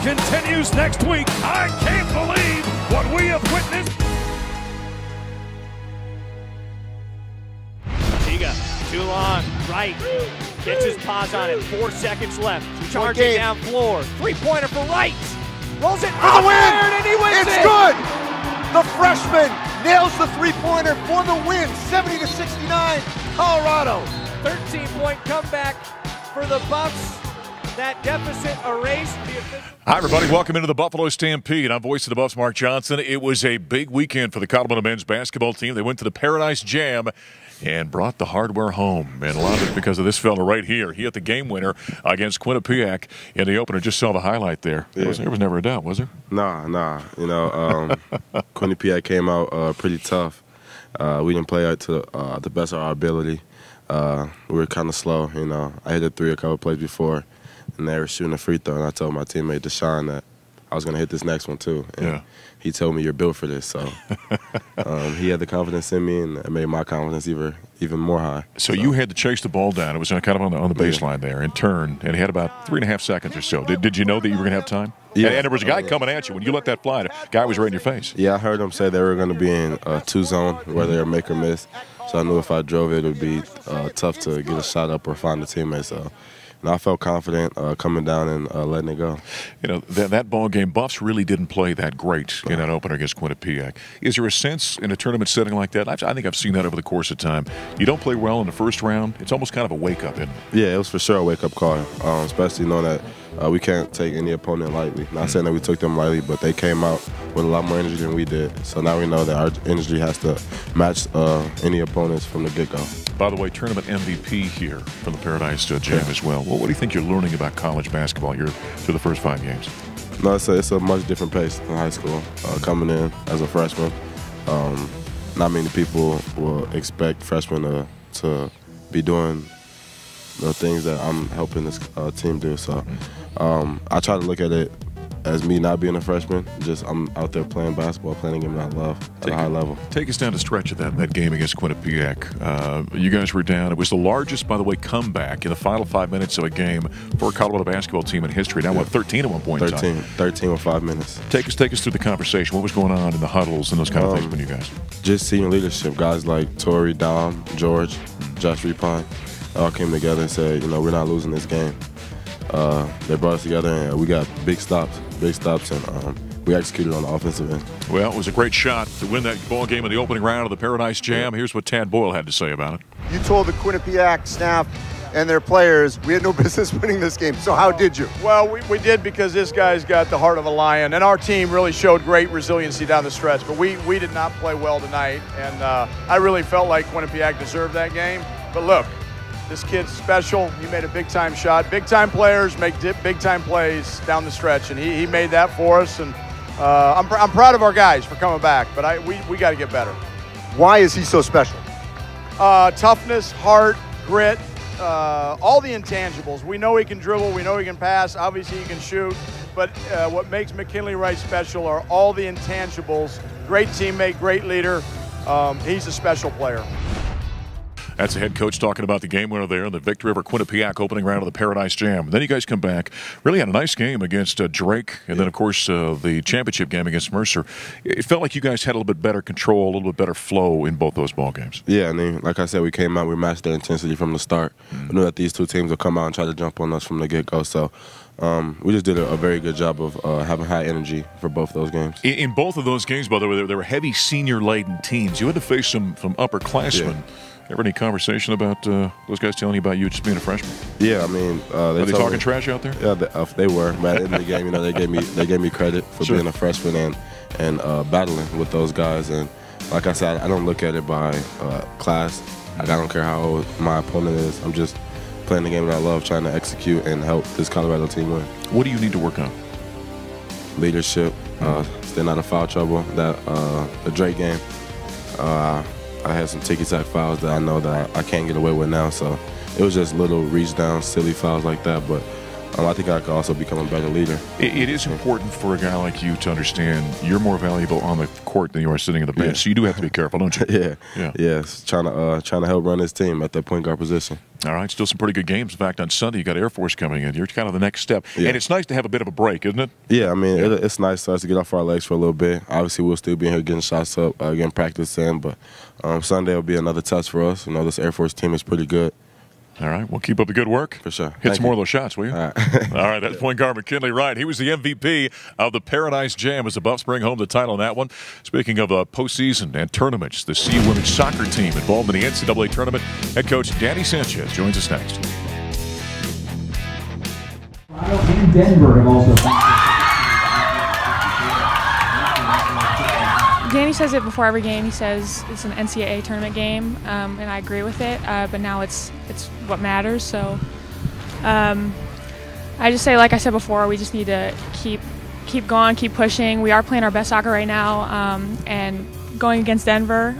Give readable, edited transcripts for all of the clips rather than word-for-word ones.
continues next week. I can't believe what we have witnessed. Tiga, too long, right. Gets his paws on it. 4 seconds left. Charging down floor. Three-pointer for Wright. Rolls it for the win, and he wins it's good. The freshman nails the three-pointer for the win. 70-69, Colorado. 13-point comeback for the Buffs. That deficit erased. Hi, everybody. Welcome into the Buffalo Stampede. I'm voice of the Buffs, Mark Johnson. It was a big weekend for the Colorado men's basketball team. They went to the Paradise Jam and brought the hardware home. And a lot of it because of this fella right here. He hit the game winner against Quinnipiac in the opener. Just saw the highlight there. Yeah. There was never a doubt, was there? Nah. You know, Quinnipiac came out pretty tough. We didn't play to the best of our ability. We were kind of slow, you know. I hit a three a couple plays before, and they were shooting a free throw, and I told my teammate Deshaun that I was going to hit this next one too. And he told me, you're built for this. So he had the confidence in me, and it made my confidence even more high. So you had to chase the ball down. It was kind of on the baseline there and turn, and he had about 3.5 seconds or so. Did you know that you were going to have time? Yeah. And there was a guy coming at you. When you let that fly, the guy was right in your face. Yeah, I heard them say they were going to be in a two-zone, where they were make or miss. So I knew if I drove it would be tough to get a shot up or find a teammate. So I felt confident coming down and letting it go. You know, that ball game, Buffs really didn't play that great in that opener against Quinnipiac. Is there a sense in a tournament setting like that? I think I've seen that over the course of time. You don't play well in the first round, it's almost kind of a wake-up, isn't it? Yeah, it was for sure a wake-up call, especially knowing that we can't take any opponent lightly. Not saying that we took them lightly, but they came out with a lot more energy than we did. So now we know that our energy has to match any opponents from the get-go. By the way, tournament MVP here from the Paradise Jam as well. Well, what do you think you're learning about college basketball here through the first 5 games? No, it's a much different pace than high school. Coming in as a freshman, not many people will expect freshmen to be doing the things that I'm helping this team do. So I try to look at it as me not being a freshman, just I'm out there playing basketball, playing a game that I love at a high level. Take us down the stretch of that game against Quinnipiac. You guys were down. It was the largest, by the way, comeback in the final 5 minutes of a game for a Colorado basketball team in history. Now, what, 13 at one point 13 with 5 minutes. Take us through the conversation. What was going on in the huddles and those kind of things when you guys? Just seeing leadership. Guys like Torrey, Dom, George, Josh Repine all came together and said, you know, we're not losing this game. They brought us together, and we got big stops, and we executed on the offensive end. Well, it was a great shot to win that ball game in the opening round of the Paradise Jam. Here's what Tad Boyle had to say about it. You told the Quinnipiac staff and their players we had no business winning this game, so how did you? Well, we did because this guy's got the heart of a lion, and our team really showed great resiliency down the stretch, but we did not play well tonight, and I really felt like Quinnipiac deserved that game. But look, this kid's special. He made a big-time shot. Big-time players make big-time plays down the stretch, and he made that for us. And I'm proud of our guys for coming back, but we got to get better. Why is he so special? Toughness, heart, grit, all the intangibles. We know he can dribble. We know he can pass. Obviously, he can shoot. But what makes McKinley Wright special are all the intangibles. Great teammate, great leader. He's a special player. That's the head coach talking about the game winner there, the victory over Quinnipiac opening round of the Paradise Jam. Then you guys come back, really had a nice game against Drake, and then, of course, the championship game against Mercer. It felt like you guys had a little bit better control, a little bit better flow in both those ball games. Yeah, I mean, like I said, we came out, we matched their intensity from the start. We knew that these two teams would come out and try to jump on us from the get-go. So we just did a very good job of having high energy for both those games. In both of those games, by the way, there were heavy senior-laden teams. You had to face some upperclassmen. Yeah. Ever any conversation about those guys telling you about you just being a freshman? Yeah, I mean, are they talking trash out there? Yeah, they were. But at the end of the game, you know, they gave me credit for being a freshman and battling with those guys. And like I said, I don't look at it by class. I don't care how old my opponent is. I'm just playing the game that I love, trying to execute and help this Colorado team win. What do you need to work on? Leadership, staying out of foul trouble. The Drake game. I had some ticky-tack fouls that I know that I can't get away with now, so it was just little reach down, silly fouls like that. But I think I could also become a better leader. It is important for a guy like you to understand you're more valuable on the court than you are sitting on the bench. So you do have to be careful, don't you? Yes. Trying to help run his team at that point guard position. All right, still some pretty good games. In fact, on Sunday you got Air Force coming in. You're kind of the next step, and it's nice to have a bit of a break, isn't it? Yeah, I mean it's nice for us to get off our legs for a little bit. Obviously, we'll still be in here getting shots up, getting practice in, but Sunday will be another test for us. You know, this Air Force team is pretty good. All right, well, keep up the good work. For sure. Hit some more of those shots, will you? All right. All right, that's point guard McKinley Wright. He was the MVP of the Paradise Jam as the Buffs bring home the title in that one. Speaking of postseason and tournaments, the CU women's soccer team involved in the NCAA tournament. Head coach Danny Sanchez joins us next. And Denver have also. Danny says it before every game. He says it's an NCAA tournament game, and I agree with it. But now it's what matters. So I just say, like I said before, we just need to keep going, keep pushing. We are playing our best soccer right now, and going against Denver,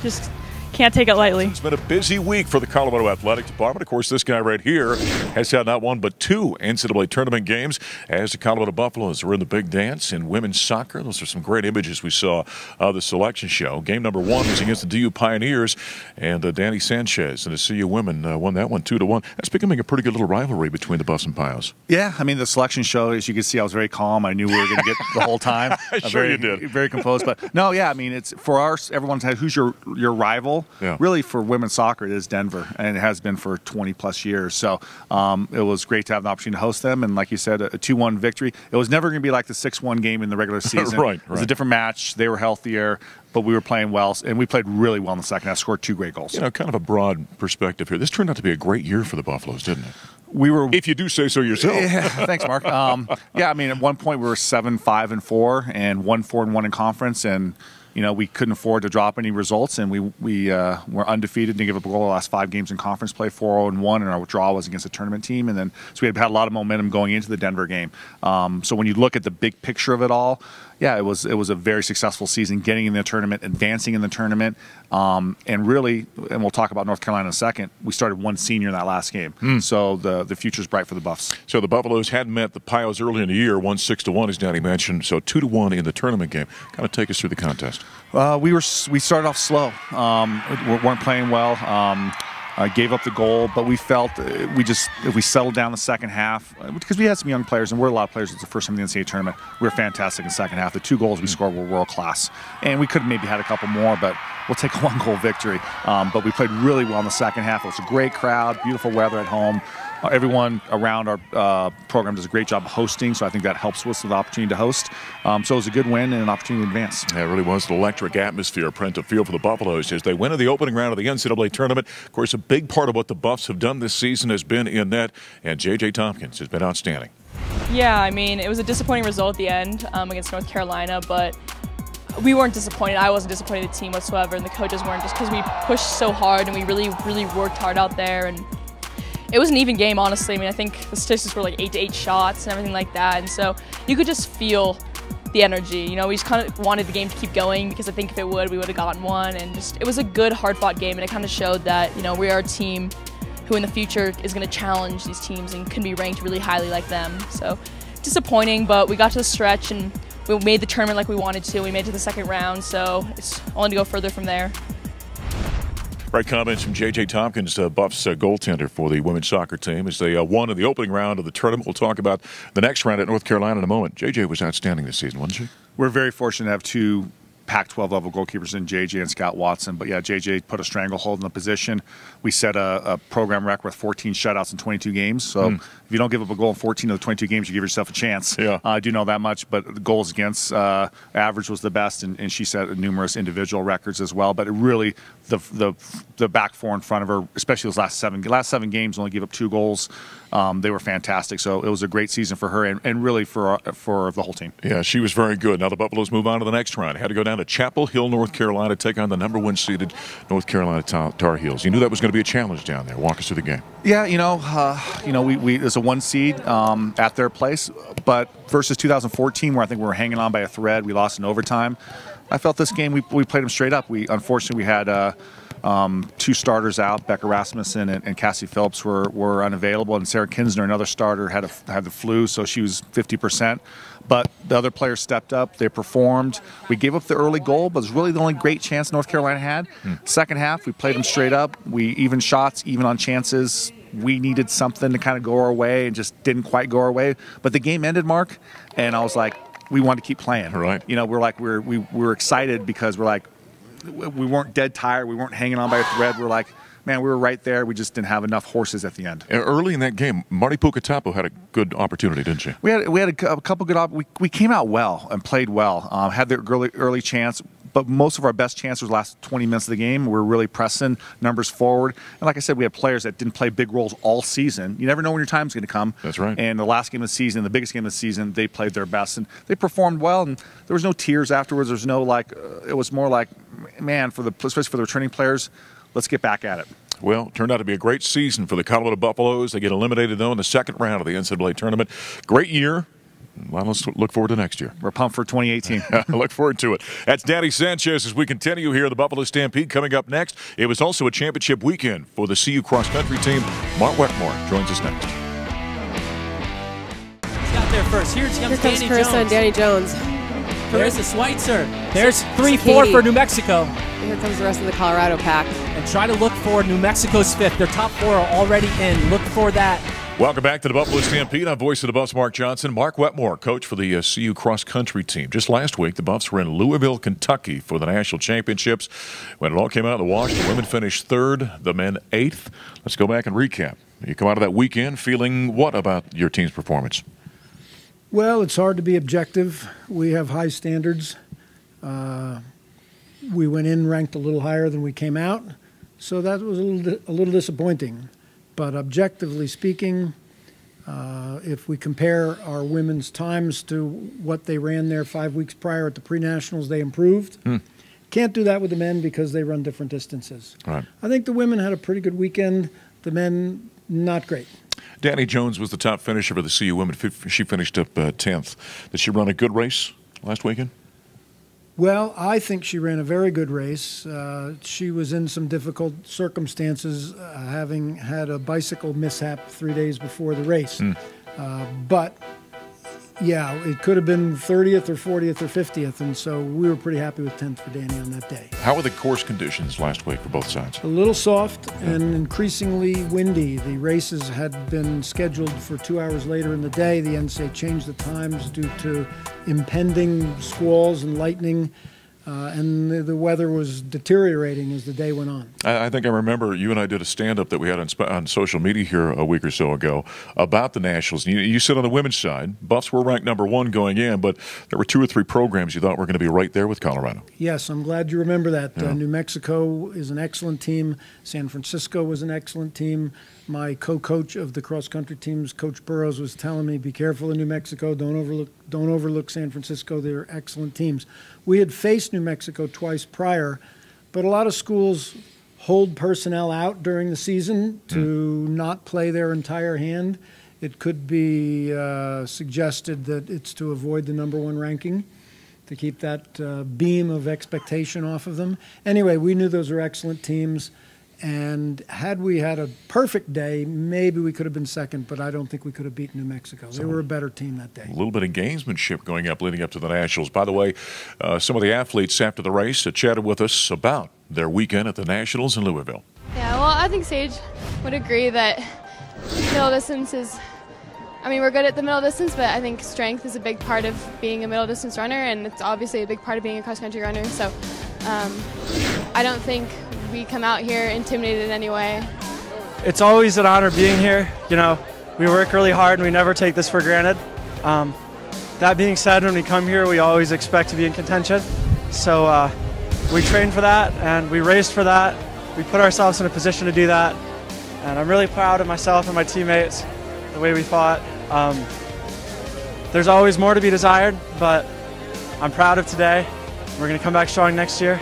just can't take it lightly. It's been a busy week for the Colorado Athletic Department. Of course, this guy right here has had not one but 2 NCAA tournament games as the Colorado Buffaloes were in the big dance in women's soccer. Those are some great images we saw of the selection show. Game number 1 was against the DU Pioneers, and Danny Sanchez and the CU women won that one 2-1. That's becoming a pretty good little rivalry between the Buffs and Pios. Yeah, I mean, the selection show, as you can see, I was very calm. I knew we were going to get the whole time. Sure you did. Very composed. But no, yeah, I mean, it's for everyone's who's your rival. Yeah. Really, for women's soccer, it is Denver, and it has been for 20-plus years. So it was great to have the opportunity to host them, and like you said, a 2-1 victory. It was never going to be like the 6-1 game in the regular season. Right. It was a different match. They were healthier, but we were playing well, and we played really well in the second half, scored 2 great goals. You know, kind of a broad perspective here. This turned out to be a great year for the Buffaloes, didn't it? We were, if you do say so yourself. Yeah, thanks, Mark. Yeah, I mean, at one point we were 7-5-4 and 1-4-1 in conference, and you know, we couldn't afford to drop any results, and we were undefeated, didn't give up a goal the last 5 games in conference play, 4-0-1, and our withdrawal was against a tournament team. And then, so we had a lot of momentum going into the Denver game. So when you look at the big picture of it all, yeah, it was a very successful season, getting in the tournament, advancing in the tournament, and really, and we'll talk about North Carolina in a second, we started 1 senior in that last game. So the future's bright for the Buffs. So the Buffaloes had met the Pios early in the year, won 6-1, as Danny mentioned, so 2-1 in the tournament game. Kind of take us through the contest. We started off slow. We weren't playing well. Gave up the goal, but we felt if we settled down the second half, because we had some young players, and we're a lot of players. It's the first time in the NCAA tournament. We were fantastic in the second half. The 2 goals we scored were world class, and we could have maybe had a couple more, but we'll take a 1-goal victory. But we played really well in the second half. It was a great crowd, beautiful weather at home. Everyone around our program does a great job hosting, so I think that helps us with the opportunity to host. So it was a good win and an opportunity to advance. Yeah, it really was an electric atmosphere, Prenta Field, for the Buffaloes as they went to the opening round of the NCAA tournament. Of course, a big part of what the Buffs have done this season has been in net, and J.J. Tompkins has been outstanding. Yeah, I mean, it was a disappointing result at the end against North Carolina, but we weren't disappointed. I wasn't disappointed in the team whatsoever, and the coaches weren't, just because we pushed so hard and we really, really worked hard out there. And it was an even game, honestly. I mean, I think the statistics were like 8-8 shots and everything like that, and so you could just feel the energy. You know, we just kind of wanted the game to keep going, because I think if it would, we would have gotten one. And just, it was a good, hard-fought game, and it kind of showed that, you know, we are a team who in the future is going to challenge these teams and can be ranked really highly like them. So disappointing, but we got to the stretch and we made the tournament like we wanted to. We made it to the second round, so it's only to go further from there. Right comments from J.J. Tompkins, Buffs goaltender for the women's soccer team, as they won in the opening round of the tournament. We'll talk about the next round at North Carolina in a moment. J.J. was outstanding this season, wasn't she? We're very fortunate to have 2 Pac-12 level goalkeepers in J.J. and Scott Watson. But yeah, J.J. put a stranglehold in the position. We set a program record with 14 shutouts in 22 games. So if you don't give up a goal in 14 of the 22 games, you give yourself a chance. Yeah. I do know that much. But the goals against average was the best, and she set numerous individual records as well. But it really, the back 4 in front of her, especially those last 7 games, only gave up 2 goals. They were fantastic. So it was a great season for her and really for the whole team. Yeah, she was very good. Now the Buffaloes move on to the next round. Had to go down to Chapel Hill, North Carolina, take on the #1 seeded North Carolina Tar Heels. You knew that was going to be a challenge down there. Walk us through the game. Yeah, we there's a 1 seed at their place, but versus 2014, where I think we were hanging on by a thread, we lost in overtime. I felt this game we played them straight up. Unfortunately we had 2 starters out, Becca Rasmussen and Cassie Phillips were unavailable, and Sarah Kinsner, another starter, had the flu, so she was 50%. But the other players stepped up. They performed. We gave up the early goal, but it was really the only great chance North Carolina had. Second half, we played them straight up. We even shots, even on chances. We needed something to kind of go our way, and just didn't quite go our way. But the game ended, Mark, and I was like, we want to keep playing. Right. You know, we were excited because we're like, we weren't dead tired. We weren't hanging on by a thread. We're like, man, we were right there. We just didn't have enough horses at the end. Early in that game, Marty Pukatapu had a good opportunity, didn't she? We had a couple good we came out well and played well. Had the early chance, but most of our best chances were last 20 minutes of the game. We were really pressing numbers forward. And like I said, we had players that didn't play big roles all season. You never know when your time's going to come. That's right. And the last game of the season, the biggest game of the season, they played their best. And they performed well, and there was no tears afterwards. There was no, it was more like, man, especially for the returning players, let's get back at it. Well, it turned out to be a great season for the Colorado Buffaloes. They get eliminated, though, in the second round of the NCAA tournament. Great year. Well, let's look forward to next year. We're pumped for 2018. I look forward to it. That's Danny Sanchez as we continue here at the Buffalo Stampede. Coming up next, it was also a championship weekend for the CU cross-country team. Mark Wetmore joins us next. He's got there first. Here comes Danny Carissa Jones. and Danny Jones. Carissa Schweitzer. There's 3-4 for New Mexico. Here comes the rest of the Colorado pack. And try to look for New Mexico's 5th. Their top 4 are already in. Look for that. Welcome back to the Buffalo Stampede. I'm voice of the Buffs, Mark Johnson. Mark Wetmore, coach for the CU cross-country team. Just last week, the Buffs were in Louisville, Kentucky for the national championships. When it all came out in the wash, the women finished 3rd, the men 8th. Let's go back and recap. You come out of that weekend feeling what about your team's performance? Well, it's hard to be objective. We have high standards. We went in ranked a little higher than we came out, so that was a little disappointing. But objectively speaking, if we compare our women's times to what they ran there 5 weeks prior at the pre-nationals, they improved. Can't do that with the men because they run different distances. Right. I think the women had a pretty good weekend. The men, not great. Danny Jones was the top finisher for the CU women. She finished up 10th. Did she run a good race last weekend? Well, I think she ran a very good race. She was in some difficult circumstances, having had a bicycle mishap 3 days before the race. But, yeah, it could have been 30th or 40th or 50th, and so we were pretty happy with 10th for Danny on that day. How were the course conditions last week for both sides? A little soft and increasingly windy. The races had been scheduled for 2 hours later in the day. The NCAA changed the times due to impending squalls and lightning, and the weather was deteriorating as the day went on. I think I remember you and I did a stand-up that we had on social media here a week or so ago about the Nationals. You sit on the women's side. Buffs were ranked #1 going in, but there were 2 or 3 programs you thought were going to be right there with Colorado. Yes, I'm glad you remember that. Yeah. New Mexico is an excellent team. San Francisco was an excellent team. My co-coach of the cross-country teams, Coach Burrows, was telling me, be careful in New Mexico. Don't overlook San Francisco. They're excellent teams. We had faced New Mexico twice prior, but a lot of schools hold personnel out during the season to not play their entire hand. It could be suggested that it's to avoid the #1 ranking, to keep that beam of expectation off of them. Anyway, we knew those were excellent teams. And had we had a perfect day, maybe we could have been second, but I don't think we could have beaten New Mexico. They were a better team that day. A little bit of gamesmanship going up, leading up to the Nationals. By the way, some of the athletes after the race chatted with us about their weekend at the Nationals in Louisville. Yeah, well, I think Sage would agree that middle distance is, I mean, we're good at the middle distance, but I think strength is a big part of being a middle distance runner, and it's obviously a big part of being a cross-country runner. So I don't think we come out here intimidated in any way. It's always an honor being here. You know, we work really hard and we never take this for granted. That being said, when we come here, we always expect to be in contention. So we train for that and we raced for that. We put ourselves in a position to do that. And I'm really proud of myself and my teammates, the way we fought. There's always more to be desired, but I'm proud of today. We're going to come back strong next year.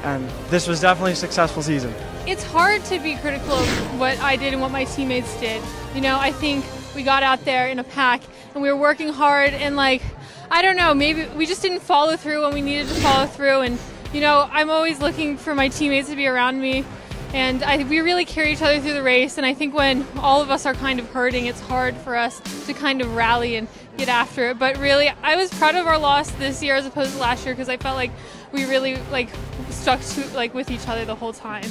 And this was definitely a successful season. It's hard to be critical of what I did and what my teammates did. You know, I think we got out there in a pack and we were working hard and, like, I don't know, maybe we just didn't follow through when we needed to follow through. And, you know, I'm always looking for my teammates to be around me. And we really carry each other through the race, and I think when all of us are kind of hurting, it's hard for us to kind of rally and get after it. But really, I was proud of our loss this year as opposed to last year because I felt like we really stuck to with each other the whole time.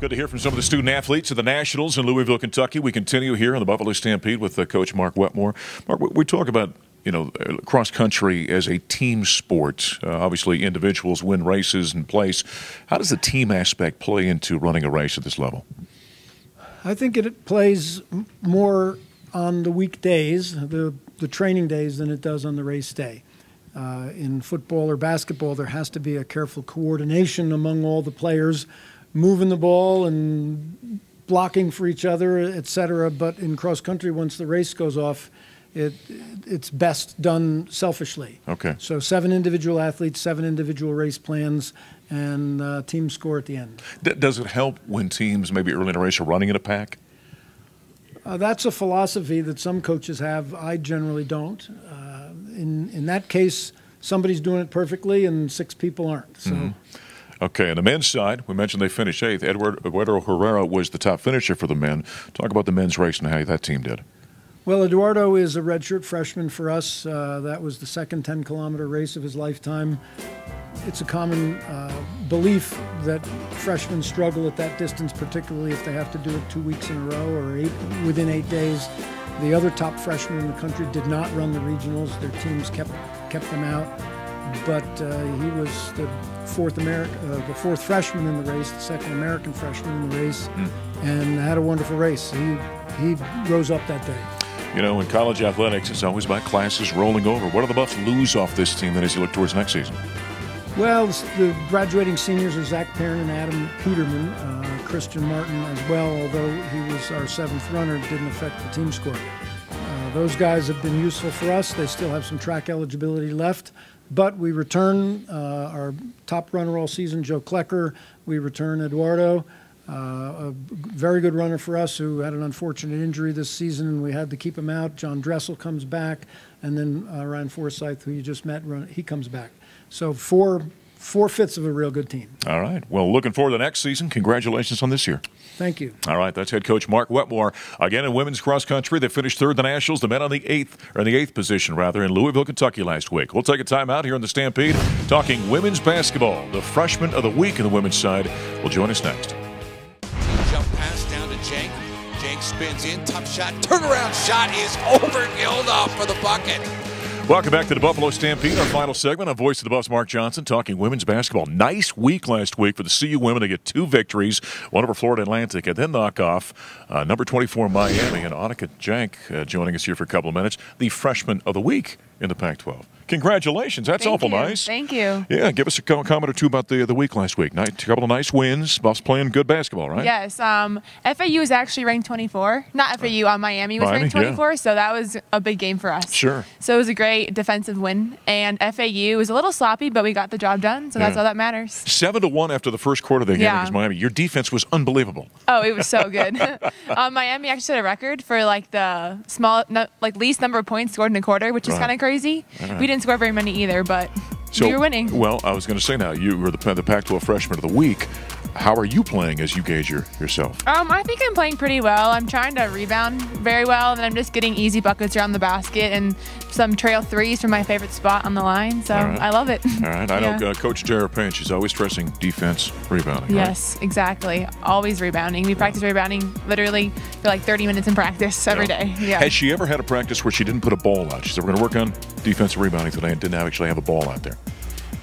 Good to hear from some of the student athletes of the Nationals in Louisville, Kentucky. We continue here on the Buffalo Stampede with Coach Mark Wetmore. Mark, we talk about cross country as a team sport. Obviously, individuals win races and place. How does the team aspect play into running a race at this level? I think it plays more on the weekdays, the training days, than it does on the race day. In football or basketball, there has to be a careful coordination among all the players, moving the ball and blocking for each other, etc. But in cross country, once the race goes off, it's best done selfishly. Okay. So 7 individual athletes, 7 individual race plans, and team score at the end. Does it help when teams maybe early in a race are running in a pack? That's a philosophy that some coaches have. I generally don't. In that case, somebody's doing it perfectly and 6 people aren't. So. Okay, on the men's side, we mentioned they finished 8th. Eduardo Herrera was the top finisher for the men. Talk about the men's race and how that team did. Well, Eduardo is a redshirt freshman for us. That was the second 10-kilometer race of his lifetime. It's a common belief that freshmen struggle at that distance, particularly if they have to do it 2 weeks in a row or within 8 days. The other top freshmen in the country did not run the regionals. Their teams kept them out. But he was the fourth freshman in the race, the second American freshman in the race, and had a wonderful race. He rose up that day. You know, in college athletics, it's always about classes rolling over. What do the Buffs lose off this team then as you look towards next season? Well, the graduating seniors are Zach Perrin and Adam Peterman. Christian Martin as well, although he was our 7th runner, it didn't affect the team score. Those guys have been useful for us. They still have some track eligibility left. But we return our top runner all season, Joe Klecker. We return Eduardo, a very good runner for us who had an unfortunate injury this season, and we had to keep him out. John Dressel comes back, and then Ryan Forsyth, who you just met, he comes back. So four-fifths of a real good team. All right. Well, looking forward to the next season. Congratulations on this year. Thank you. All right, that's head coach Mark Wetmore. Again, in women's cross country, they finished 3rd in the Nationals. The men on the 8th position, in Louisville, Kentucky last week. We'll take a time out here on the Stampede, talking women's basketball. The freshman of the week in the women's side will join us next. Jump pass down to Jank. Jank spins in, tough shot, turnaround shot is over, Gilda for the bucket. Welcome back to the Buffalo Stampede, our final segment. I'm Voice of the Buffs, Mark Johnson, talking women's basketball. Nice week last week for the CU women. They get 2 victories, one over Florida Atlantic, and then knock off number 24 Miami. And Annika Jank joining us here for a couple of minutes, the freshman of the week in the Pac-12. Congratulations. That's awful nice. Thank you. Yeah, give us a comment or two about the week last week. A couple of nice wins. Buffs playing good basketball, right? Yes. FAU is actually ranked 24. Not FAU, Miami was ranked 24, so that was a big game for us. Sure. So it was a great defensive win. And FAU was a little sloppy, but we got the job done, so that's all that matters. 7-1 after the first quarter of the game against Miami. Your defense was unbelievable. Oh, it was so good. Miami actually set a record for the least number of points scored in a quarter, which is kind of crazy. We didn't score very many either, but we were winning. Well, I was going to say now, you were the Pac-12 freshman of the week. How are you playing as you gauge yourself? I think I'm playing pretty well. I'm trying to rebound very well, and I'm just getting easy buckets around the basket and some trail threes from my favorite spot on the line, so I love it. All right. I know Coach Jared Payne, she's always stressing defense, rebounding. Yes, exactly. Always rebounding. We practice rebounding literally for 30 minutes in practice every day. Yeah. Has she ever had a practice where she didn't put a ball out? She said, we're going to work on defensive rebounding today, and didn't actually have a ball out there.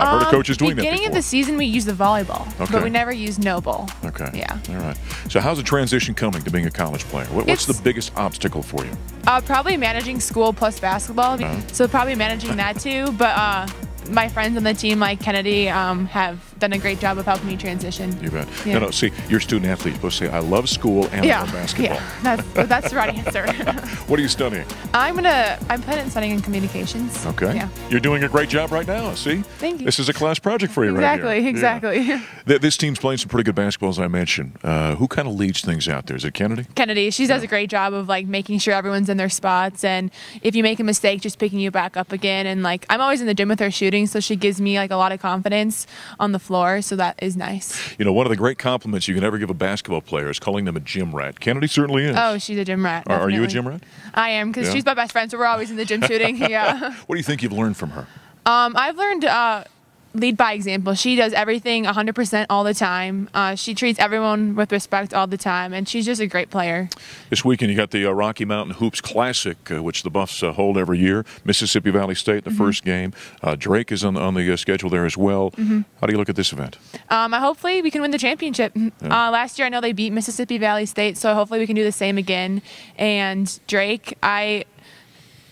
I've heard of coaches doing that before. Beginning of the season, we used the volleyball, but we never used no ball. Okay. Yeah. All right. So how's the transition coming to being a college player? What's the biggest obstacle for you? Probably managing school plus basketball. So probably managing that too. But my friends on the team, like Kennedy, have done a great job of helping me transition. You bet. Yeah. No, see, you're a student athlete. You're supposed to say, I love school and I love basketball. Yeah, that's the right answer. What are you studying? I'm planning on studying in communications. Okay. Yeah. You're doing a great job right now, see? Thank you. This is a class project for you right here. Exactly. Yeah. This team's playing some pretty good basketball, as I mentioned. Who kind of leads things out there? Is it Kennedy? Kennedy. She does a great job of like making sure everyone's in their spots, and if you make a mistake, just picking you back up again. And like I'm always in the gym with her shooting, so she gives me like a lot of confidence on the floor, so that is nice. You know, one of the great compliments you can ever give a basketball player is calling them a gym rat. Kennedy certainly is. Oh, she's a gym rat. Are you a gym rat? I am, because she's my best friend, so we're always in the gym shooting. Yeah. What do you think you've learned from her? I've learned lead by example. She does everything 100% all the time. She treats everyone with respect all the time, and she's just a great player. This weekend you got the Rocky Mountain Hoops Classic, which the Buffs hold every year. Mississippi Valley State, the first game. Drake is on the schedule there as well. How do you look at this event? Hopefully we can win the championship. Last year I know they beat Mississippi Valley State, so hopefully we can do the same again. And Drake, I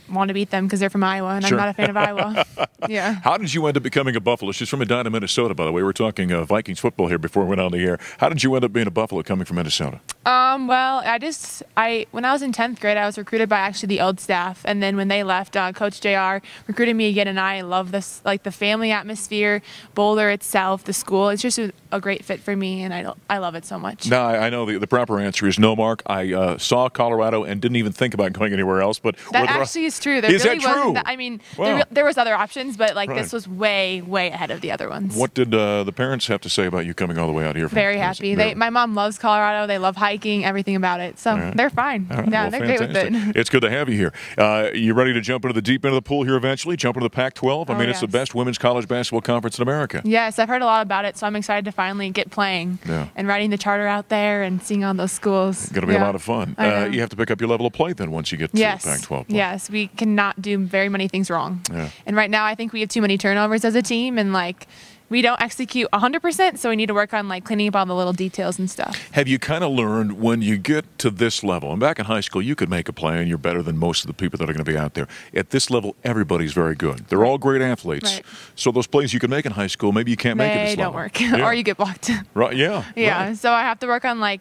want to beat them because they're from Iowa, and I'm not a fan of Iowa. Yeah. How did you end up becoming a Buffalo? She's from Edina, Minnesota, by the way. We're talking Vikings football here before we went on the air. How did you end up being a Buffalo coming from Minnesota? Well, when I was in 10th grade, I was recruited by actually the old staff, and then when they left, Coach JR recruited me again, and I love this, like the family atmosphere, Boulder itself, the school. It's just a great fit for me, and I love it so much. No, I know the proper answer is no, Mark. I saw Colorado and didn't even think about going anywhere else. But that actually is true. There is really that true? wasn't. I mean, wow. there was other options, but like Right. this was way ahead of the other ones. What did the parents have to say about you coming all the way out here? Very happy. My mom loves Colorado. They love hiking, everything about it. So they're fine. Right. Yeah, Well, they're great with it. It's good to have you here. You ready to jump into the deep end of the pool here eventually? Jump into the Pac-12? I mean, it's the best women's college basketball conference in America. Yes, I've heard a lot about it, so I'm excited to finally get playing and riding the charter out there and seeing all those schools. It's going to be a lot of fun. You have to pick up your level of play then once you get to the Pac-12. Yes, we cannot do very many things wrong. Yeah. And right now I think we have too many turnovers as a team, and like we don't execute 100%, so we need to work on like cleaning up all the little details and stuff. Have you kind of learned when you get to this level, and back in high school you could make a play and you're better than most of the people that are going to be out there. At this level, everybody's very good. They're all great athletes. Right. So those plays you can make in high school, maybe you can't make at this level. They don't work, or you get blocked. Right, yeah. Yeah, right. So I have to work on like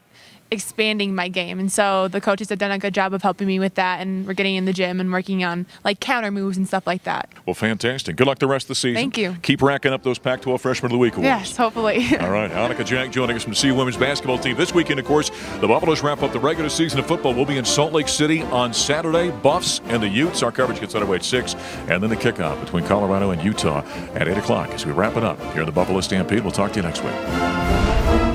expanding my game, and so the coaches have done a good job of helping me with that, and we're getting in the gym and working on like counter moves and stuff like that. Well, fantastic. Good luck the rest of the season. Thank you. Keep racking up those Pac-12 Freshman of the Week awards. Yes, hopefully. All right, Annika Jack joining us from the CU women's basketball team. This weekend, of course, the Buffaloes wrap up the regular season of football. We'll be in Salt Lake City on Saturday. Buffs and the Utes. Our coverage gets underway at 6, and then the kickoff between Colorado and Utah at 8 o'clock as we wrap it up here in the Buffalo Stampede. We'll talk to you next week.